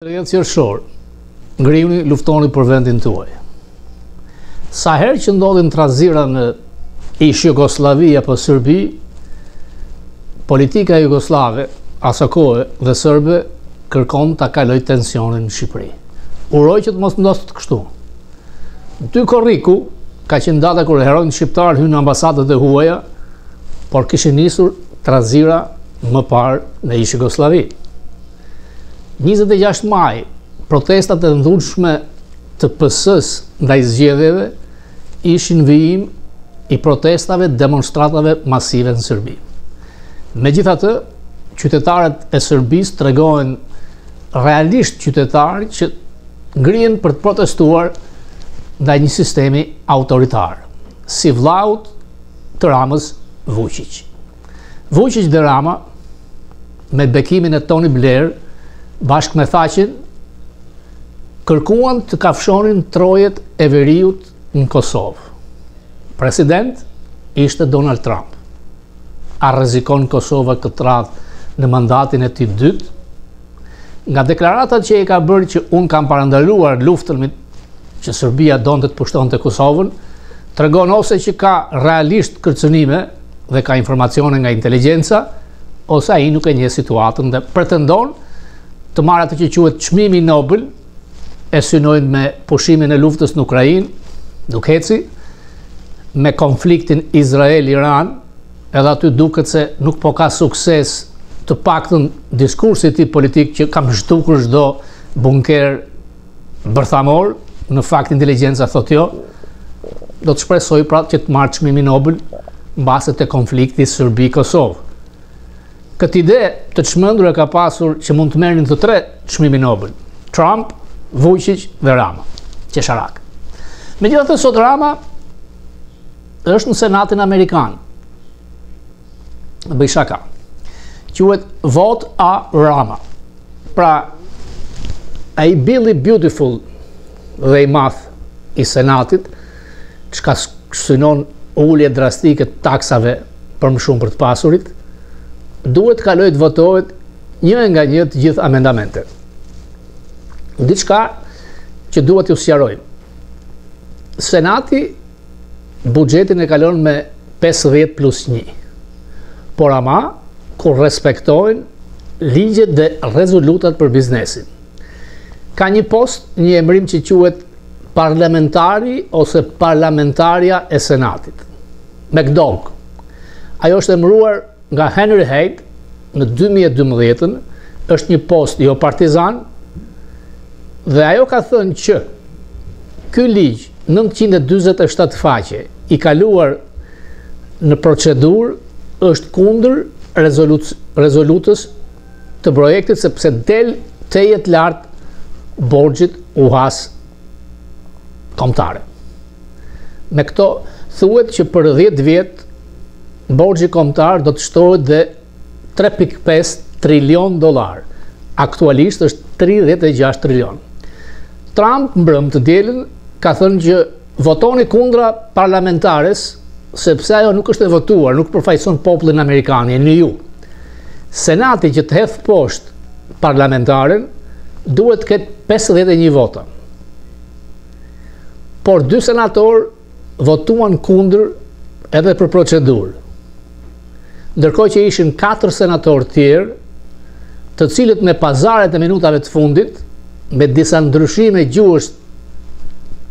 30 qershor, ngrihuni, luftoni për vendin tuaj. Sa herë që ndodhin trazira në ish Jugosllavi apo Serbi, politika jugoslave, asaj dhe serbe, kërkon ta kaloj tensionin në Shqipëri. Uroj që të mos ndodhte kështu. Ty Korriku ka qenë data kur heronjt shqiptar hynë në ambasadat e huaja, por kishin nisur trazira më parë në ish Jugosllavi. 26 maj, protestat e ndhunshme të PS-s ndaj zgjedhjeve ishin vijim i protestave, demonstratave masive në Serbi. Megjithatë, qytetarët e Serbisë tregojnë realisht qytetarë që ngrihen për të protestuar ndaj një sistemi autoritar, si vllaut të Ramës, Vučić. Vučić dhe Rama, me bekimin e Tony Blair, bashkë me Thaqin, kërkuan të kafshonin trojet e veriut në Kosovë. President ishte Donald Trump. A rrezikon Kosova këtë radhë në mandatin e tij dytë? Nga deklaratat që i ka bërë që unë kam parandaluar luftën që Serbia donte të pushtonte Kosovën, tregon ose që ka realisht kërcënime dhe ka informacione nga inteligjenca, ose ai nuk e njeh situatën dhe pretendon të marrë atë që quhet çmimi Nobel, e synojnë me pushimin e luftës në Ukrainë, dukeci, me konfliktin Izrael-Iran, edhe aty duket se nuk po ka sukses, të paktën diskursi i tij politik që kam zhdukur çdo bunker bërthamor, në fakt inteligjenca thotë jo, do të shpresoj pra që të marrë çmimin Nobel mbase te konflikti Serbi-Kosovë. Këtë ide të çmendur e ka pasur që mund të merrnin të tre çmimin Nobel: Trump, Vučić dhe Rama, qesharak. Megjithatë, sot Rama është në Senatin Amerikan. Bëj shaka. Quhet Vote a Rama. Pra, ai Billy Beautiful dhe i madh i Senatit, çka synon ulje drastike të taksave për më shumë për të pasurit, duhet kaloj të votohet një nga një të gjithë amendamentet. Diçka që duhet ju sqarojmë. Senati buxhetin e kalon me 50+1. Por ama, kur respektojnë ligjet dhe rezolutat për biznesin. Ka një post, një emrim që quhet parlamentari ose parlamentarja e Senatit. McDonk. Ajo është emëruar nga Henry Haid në 2012, është një post jo partizan, dhe ajo ka thënë që ky ligj 947 faqe i kaluar në procedurë është kundër rezolutës të projektit, sepse del tejet lartë borxhit uhas kombëtare. Me këto thuhet që për 10 vjet borxhi kombëtar do të shtohet dhe 3.5 trilion dollar. Aktualisht është 36 trilion. Trump mbrëm të dielën ka thënë që votoni kundra parlamentares, sepse ajo nuk është e votuar, nuk përfaqëson popullin amerikan, e në ju. Senati që të hedh poshtë parlamentaren duhet të ketë 51 vota. Por 2 senatorë votuan kundër edhe për procedurë. Ndërkohë që ishin 4 senatorë tjerë, të cilët me pazaret e minutave të fundit, me disa ndryshime gjuhësh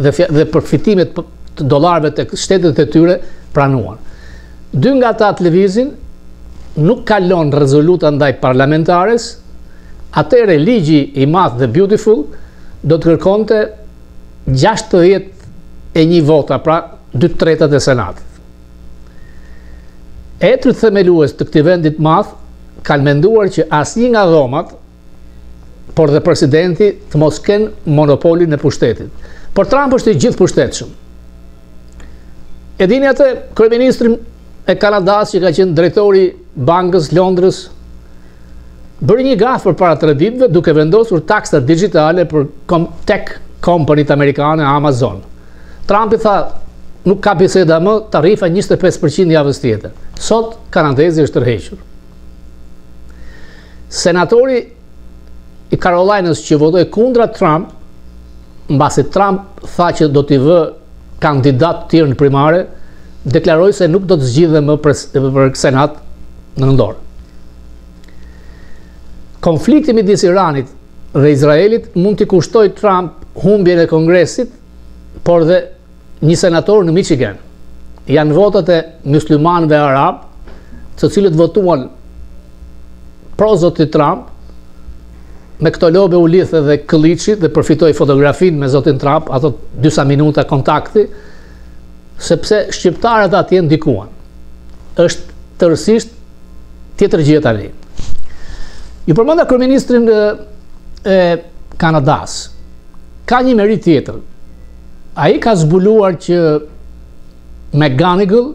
dhe përfitimet të dollarëve të shtetet e tyre, pranuan. 2 nga ata të lëvizin nuk kalon rezoluta ndaj parlamentares, atëherë ligji i madh dhe beautiful do të kërkonte 61 vota, pra 2/3 e senatit. Etrit themelues të këtij vendit madh kanë menduar që asnjë nga dhomat, por dhe presidenti, të mos kenë monopolin e pushtetit. Por Trump është i gjithë pushtetshëm. E dini atë kryeministrin e Kanadas që ka qenë drejtori Bankës Londrës, bëri një gafë përpara 3 ditëve duke vendosur taksa digjitale për tech companyt amerikane Amazon. Trump i tha, nuk ka biseda më, tarifa 25% javës tjetër. Sot kanadezi është tërhequr. Senatori i Carolinës që votoi kundra Trump, mbasi Trump tha që do t'i vë kandidat të tjerë në primare, deklaroi se nuk do të zgjidhe më për Senat në nëndor. Konflikti midis Iranit dhe Izraelit mund t'i kushtoj Trump humbjen e Kongresit, por dhe një senator në Michigan. Janë votat e muslimanëve arab, të cilët votuan pro zotit Trump, me këto lobe u lidhe dhe këlliqi dhe përfitoi fotografin me zotin Trump, ato 2 minuta kontakti, sepse shqiptarët atje ndikuan. Është tërësisht tjetër gjë tani. Ju përmenda kryeministrin e Kanadas. Ka një merit tjetër. Ai ka zbuluar që McGonigal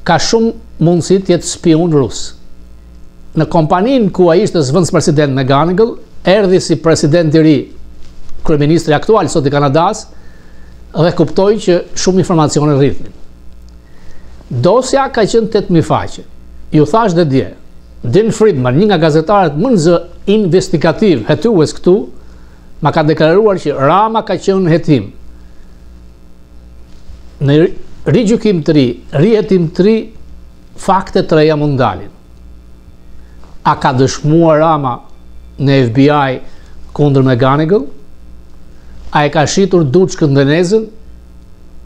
ka shumë mundësi të jetë spion rus. Në kompaninë ku ai ishte zëvendës president McGonigal, erdhi si president i ri kryeministri aktual sot i Kanadas dhe kuptoi që shumë informacione rrithnin. Dosja ka qenë 8.000 faqe. Ju thash dhe dje, Dean Friedman, një nga gazetarët më në investigativ hetues këtu, ma ka deklaruar që Rama ka qenë në hetim. Në rigjykim të ri, rihetim të ri, fakte të reja mund dalin. A ka dëshmuar Rama në FBI kundër McGonigal? A e ka shitur Duçkën dhe Nezën?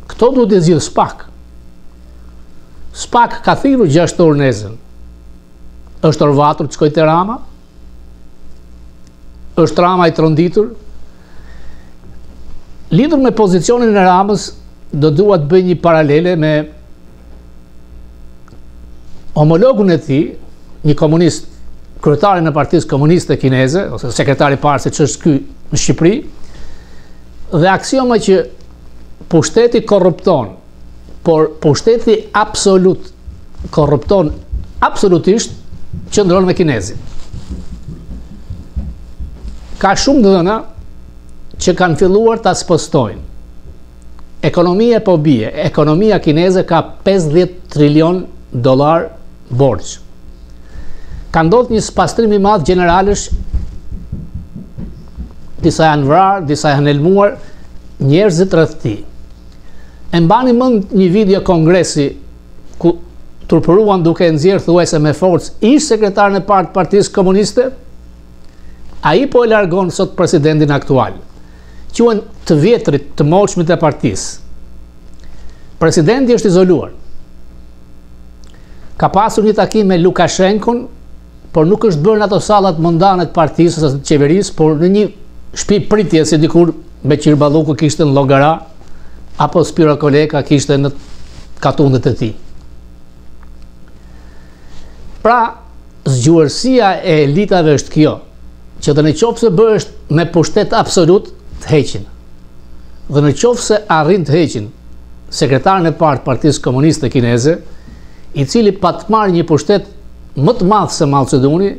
Këto duhet të zgjidhë SPAK. SPAK ka thirrur 6 orë Nezën. Është orvatur të shkojë te Rama? Është Rama i tronditur? Lidhur me pozicionin e Ramës, do dua të bëj një paralele me homologun e tij, një komunist, kryetarin e Partisë Komuniste Kineze, ose sekretari i parë, siç është ky në Shqipëri, dhe aksioma që pushteti korrupton, por pushteti absolut korrupton absolutisht, qëndron me kinezin. Ka shumë dhëna që kanë filluar ta spostojnë. Ekonomia po bie, ekonomia kineze ka 50 trilion dollar borxh. Ka ndodhur një spastrim i madh generalësh, disa janë vrarë, disa janë helmuar, njerëzit rreth tij. E mbani mend një video kongresi ku turpëruan duke nxjerrë thuajse me forcë ish sekretarin e parë të Partisë Komuniste, ai po e largon sot presidentin aktual. Quhen të vjetrit, të moshmit e partisë. Presidenti është izoluar. Ka pasur një takim me Lukashenkon, por nuk është bërë në ato sallat mondane të partisë ose të qeverisë, por në një shtëpi pritje si dikur me Qirballuku kishte në Llogara, apo Spiro Koleka kishte në katundet e tij. Pra, zgjuarësia e elitave është kjo, që dhe në qoftë se bëhesh me pushtet absolut, të heqin. Dhe në qoftë se arrin të heqin sekretarin e parë të Partisë Komuniste Kineze, i cili pa të marrë një pushtet më të madh se Mao Zedongi,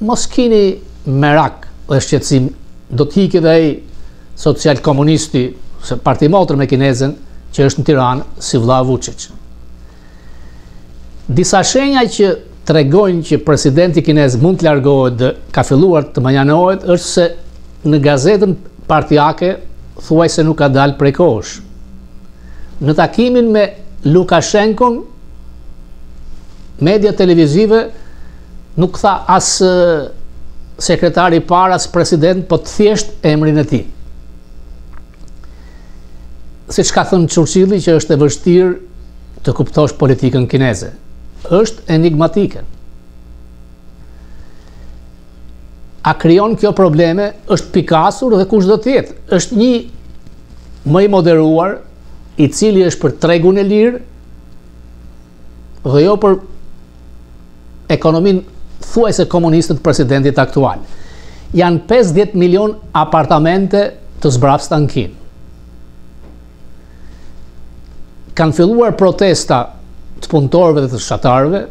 mos kini merak dhe shqetësim, do të hiqë dhe ai social komunisti, se parti motër me Kinezen, që është në Tiranë, si vëlla Vučić. Disa shenja që tregojnë që presidenti kinez mund të largohet dhe ka filluar të manjanohet, është se në gazetën partijake thuaj se nuk ka dalë prej kohësh. Në takimin me Lukashenkon, media televizive nuk tha as sekretari i parë, as president, po të thjesht emrin e tij. Siç ka thënë Churchilli, që është e vështirë të kuptosh politikën kineze. Është enigmatike. A krijon kjo probleme? Është pikasur dhe kush do të jetë? Është një më i moderuar, i cili është për tregun e lirë dhe jo për ekonominë thuajse komuniste të presidentit aktual. Janë 50 milion apartamente të zbrapsta në Kinë. Kanë filluar protesta të punëtorëve dhe të fshatarëve,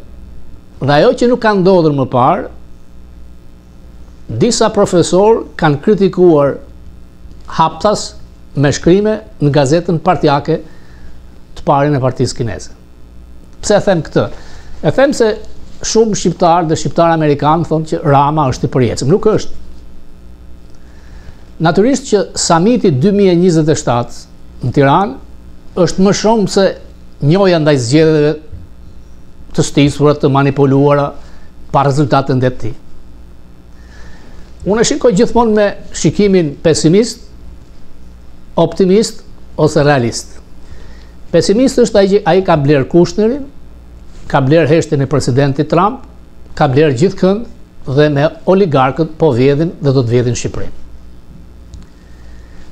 dhe ajo që nuk ka ndodhur më parë, disa profesorë kanë kritikuar haptas me shkrime në gazetën partijake të parën e Partisë Kineze. Pse e them këtë? E them se shumë shqiptarë dhe shqiptarë amerikanë thonë që Rama është i përjetshëm. Nuk është. Natyrisht që samiti 2027 në Tiranë është më shumë se njohja ndaj zgjedhjeve të stisura, të manipuluara pa rezultate ndërti. Unë e shikoj gjithmonë me shikimin pesimist, optimist ose realist. Pesimist është ai ka bler Kushnerin, ka bler heshtjen e presidentit Trump, ka bler gjithkënd dhe me oligarkët po vjedhin dhe do të vjedhin Shqipërinë.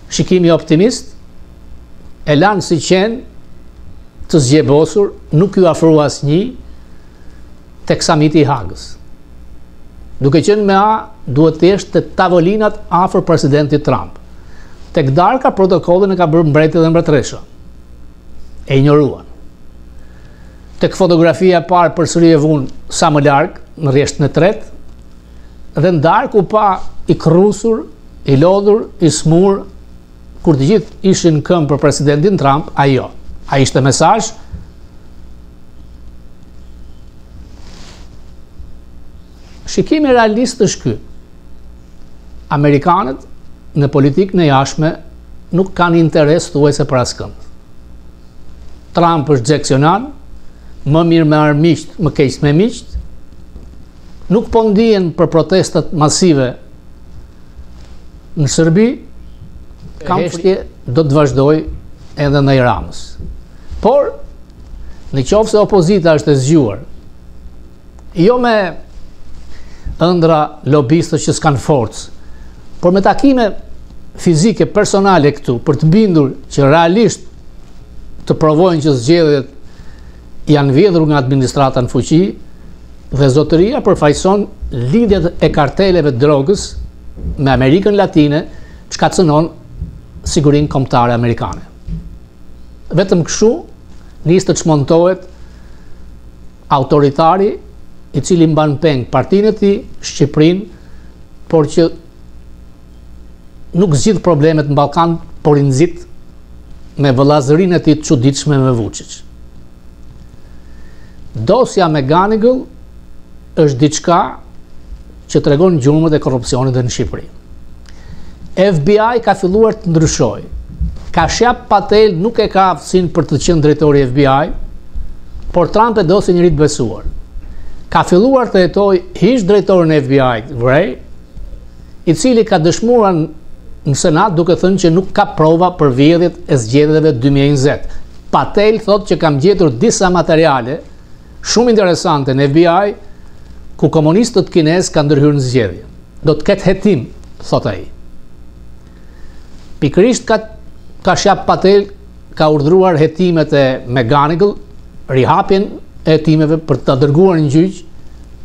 Shikimi optimist e lanë si qenë të zgjebosur, nuk ju afrua asnjë tek samiti i Hagës. Duke qenë me duhet të jesh te tavolinat afër presidentit Trump. Tek darka protokollin e ka bërë mbreti dhe mbretëresha. E ignoruan. Tek fotografia e parë përsëri e vun sa më larg, në rreshtën e tretë, dhe në darkë u pa i krrusur, i lodhur, i smur, kur të gjithë ishin këmbë për presidentin Trump, ai jo. Ai ishte mesazh. Shikimi realist është ky. Amerikanët në politikën e jashtme nuk kanë interes thuajse për askënd. Trump është xheksionan, më mirë me armiqt, më keq me miqt. Nuk po ndihen për protestat masive në Serbi. Heshtje do të vazhdoj edhe ndaj Ramës. Por, në qoftë se opozita është e zgjuar, jo me ëndra lobistët që s'kan forcë, por me takime fizike, personale këtu, për të bindur që realisht të provojnë që zgjedhjet janë vjedhur nga administrata në fuqi, dhe zotëria përfaqëson lidhjet e karteleve të drogës me Amerikën Latine, çka cënon sigurinë kombëtare amerikane. Vetëm kështu nis të çmontohet autoritari i cili mban peng partinë e tij, Shqipërinë, por që nuk zgjidh problemet në Ballkan, por i nxit me vëllazërinë e tij të çuditshme me Vučić. Dosja me Ganigal është diçka që tregon gjurmët e korrupsionit në Shqipëri. FBI ka filluar të ndryshojë. Kashjap Patel nuk e ka aftësinë për të qenë drejtori i FBI, por Trump e do si njëri të besuar. Ka filluar të jetojë hiç drejtorin e FBI, Wray, i cili ka dëshmuar në Senat duke thënë që nuk ka prova për vjedhjet e zgjedhjeve 2020. Patel thotë që kam gjetur disa materiale shumë interesante në FBI ku komunistët kinezë kanë ndërhyrë në zgjedhje. Do të ketë hetim, thotë ai. Pikërisht Kashjap Patel ka urdhëruar hetimet e Ganigal, rihapjen e hetimeve për të dërguar në gjyq,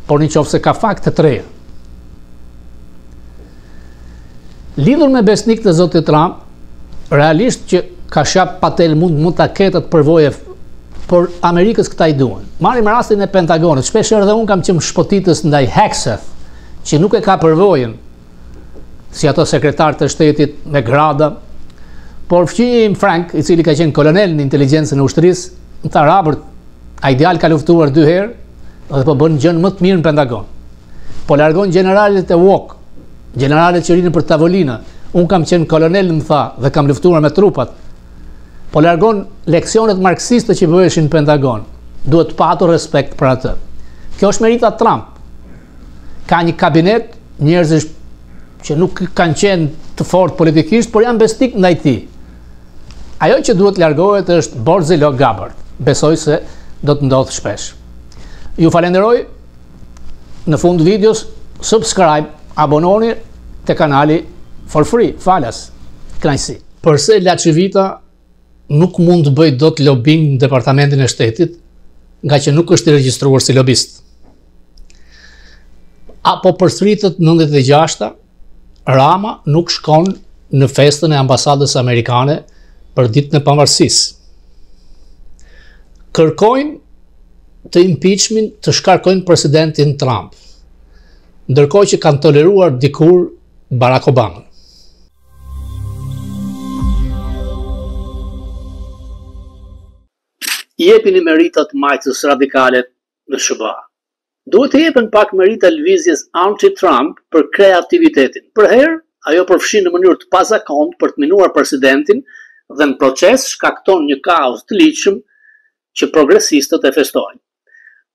por nëse ka fakte të reja. Lidhur me besnikët e zotit Trump, realisht që Kashjap Patel mund ta ketë atë përvojë, por Amerikës këta i duan. Marrim rastin e Pentagonit. Shpesh edhe unë kam qenë shpotitës ndaj Hegseth, që nuk e ka përvojën si ato sekretarë të shtetit me grada, por fëmijë im Frank, i cili ka qenë kolonel në inteligjencën e ushtrisë, më tha Robert, ai djalë ka luftuar 2 herë dhe po bën gjën më të mirë në Pentagon. Po largon generalet e WOC, generalet që rinë për tavolina. Unë kam qenë kolonel, më tha, dhe kam luftuar me trupat. Po largon leksionet marksiste që bëheshin në Pentagon. Duhet patur respekt për atë. Kjo është merita Trump. Ka një kabinet, njerëzish që nuk kanë qenë të fortë politikisht, por janë besnik ndaj tij. Ajo që duhet largohet është Borzilo Gabbard. Besoj se do të ndodhë shpesh. Ju falenderoj. Në fund videos, subscribe, abononi te kanali for free, falas, kënaqësi. Përse Laçivita nuk mund të bëjë dot lobing në departamentin e shtetit, nga që nuk është i regjistruar si lobist. Apo përsëritet 96-ta, Rama nuk shkon në festën e ambasadës amerikane për ditën e pavarësisë. Kërkojnë të impeachment të shkarkojnë presidentin Trump, ndërkohë që kanë toleruar dikur Barack Obama. Jepini meritat majtës radikale në SBA. Duhet të jepen pak merita lëvizjes anti-Trump për kreativitetin. Për herë, ajo përfshin në mënyrë të pazakontë për të minuar presidentin dhe në proces shkakton një kaos të ligjshëm që progresistët e festojnë.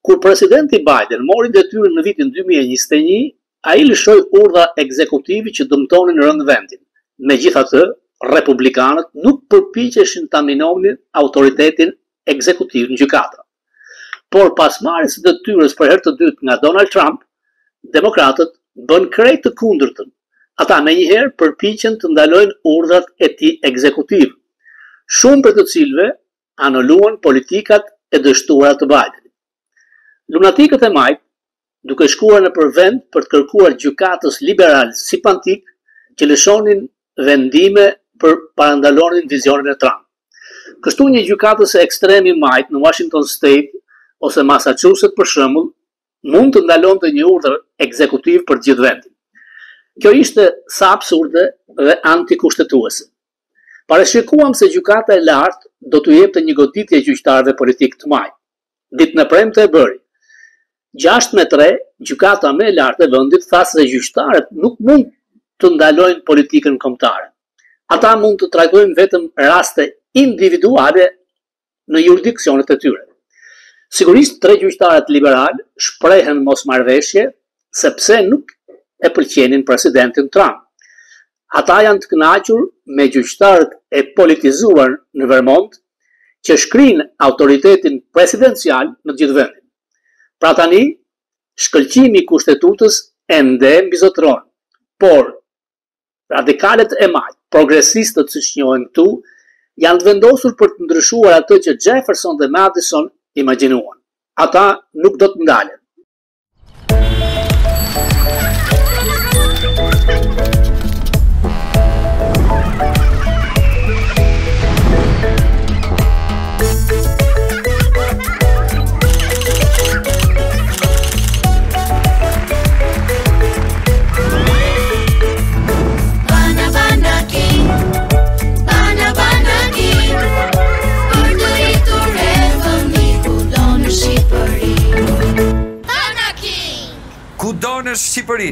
Kur presidenti Biden mori detyrën në vitin 2021, ai lëshoi urdhra ekzekutive që dëmtonin rënd vendin. Megjithatë, republikanët nuk përpiqeshin ta minonin autoritetin ekzekutiv në gjykata. Por pas marrjes së detyrës për herë të dytë nga Donald Trump, demokratët bën krejt të kundërtën. Ata menjëherë përpiqen të ndalojnë urdhrat e tij ekzekutiv, shumë për të cilëve anuluan politikat e dështuara të Bidenit. Lunatikët e majt, duke shkuar në përvend për të kërkuar gjykatës liberal simpatik që lëshonin vendime për parandalonin vizionin e Trump. Kështu një gjykatës e ekstrem i majt në Washington State ose Massachusetts për shembull, mund të ndalonte një urdhër ekzekutiv për gjithë vendin. Kjo ishte sa absurde dhe antikushtetuese. Parashikuam se gjykata e lartë do t'u jepte një goditje gjyqtarëve politik të majt. Ditën e premte e bëri. 6-3, gjykata më e lartë e vendit tha se gjyqtarët nuk mund të ndalojnë politikën kombëtare. Ata mund të trajtojnë vetëm raste individuale në jurisdiksionet e tyre. Sigurisht, 3 gjyqtarët liberal shprehen mosmarrveshje sepse nuk e pëlqenin presidentin Trump. Ata janë të kënaqur me gjyqtarët e politizuar në Vermont që shkrin autoritetin presidencial në gjithë vendin. Pra tani, shkëlqimi i kushtetutës ende mbizotron, por radikalet e majt, progresistët siç njohen këtu, janë të vendosur për të ndryshuar atë që Jefferson dhe Madison imagjinuan. Ata nuk do të ndalen. Kudo në Shqipëri.